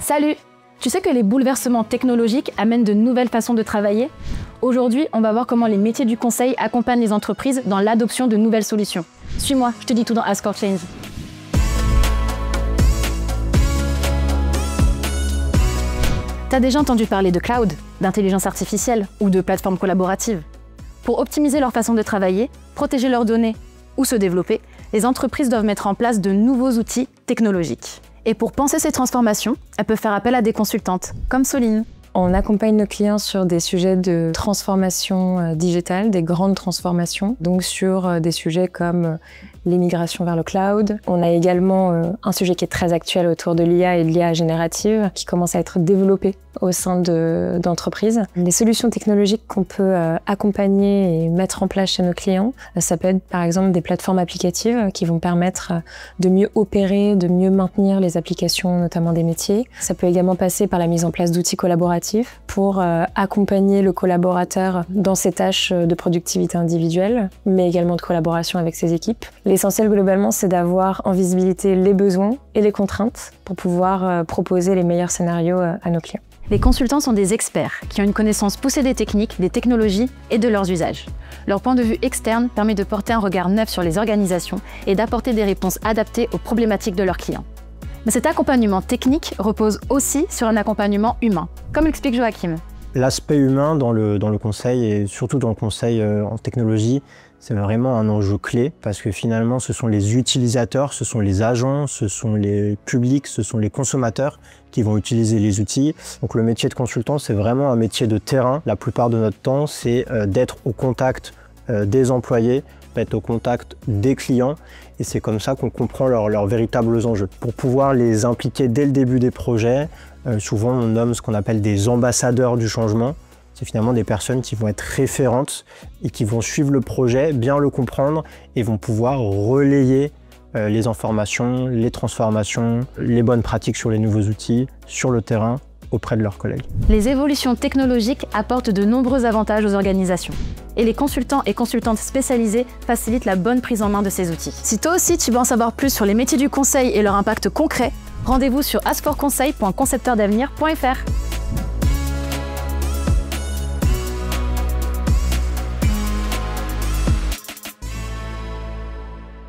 Salut! Tu sais que les bouleversements technologiques amènent de nouvelles façons de travailler? Aujourd'hui, on va voir comment les métiers du conseil accompagnent les entreprises dans l'adoption de nouvelles solutions. Suis-moi, je te dis tout dans Ask for Change. T'as déjà entendu parler de cloud, d'intelligence artificielle ou de plateformes collaboratives? Pour optimiser leur façon de travailler, protéger leurs données ou se développer, les entreprises doivent mettre en place de nouveaux outils technologiques. Et pour penser ces transformations, elles peuvent faire appel à des consultantes, comme Soline. On accompagne nos clients sur des sujets de transformation digitale, des grandes transformations, donc sur des sujets comme l'immigration vers le cloud. On a également un sujet qui est très actuel autour de l'IA et de l'IA générative qui commence à être développé au sein d'entreprises. Les solutions technologiques qu'on peut accompagner et mettre en place chez nos clients, ça peut être par exemple des plateformes applicatives qui vont permettre de mieux opérer, de mieux maintenir les applications, notamment des métiers. Ça peut également passer par la mise en place d'outils collaboratifs pour accompagner le collaborateur dans ses tâches de productivité individuelle, mais également de collaboration avec ses équipes. L'essentiel globalement, c'est d'avoir en visibilité les besoins et les contraintes pour pouvoir proposer les meilleurs scénarios à nos clients. Les consultants sont des experts qui ont une connaissance poussée des techniques, des technologies et de leurs usages. Leur point de vue externe permet de porter un regard neuf sur les organisations et d'apporter des réponses adaptées aux problématiques de leurs clients. Mais cet accompagnement technique repose aussi sur un accompagnement humain, comme l'explique Joachim. L'aspect humain dans le conseil, et surtout dans le conseil en technologie, c'est vraiment un enjeu clé parce que finalement, ce sont les utilisateurs, ce sont les agents, ce sont les publics, ce sont les consommateurs qui vont utiliser les outils. Donc le métier de consultant, c'est vraiment un métier de terrain. La plupart de notre temps, c'est d'être au contact des employés, d'être au contact des clients et c'est comme ça qu'on comprend leurs véritables enjeux. Pour pouvoir les impliquer dès le début des projets, souvent on nomme ce qu'on appelle des ambassadeurs du changement. C'est finalement des personnes qui vont être référentes et qui vont suivre le projet, bien le comprendre et vont pouvoir relayer les informations, les transformations, les bonnes pratiques sur les nouveaux outils, sur le terrain, auprès de leurs collègues. Les évolutions technologiques apportent de nombreux avantages aux organisations. Et les consultants et consultantes spécialisés facilitent la bonne prise en main de ces outils. Si toi aussi tu veux en savoir plus sur les métiers du conseil et leur impact concret, rendez-vous sur askforconseil.concepteurdavenir.fr.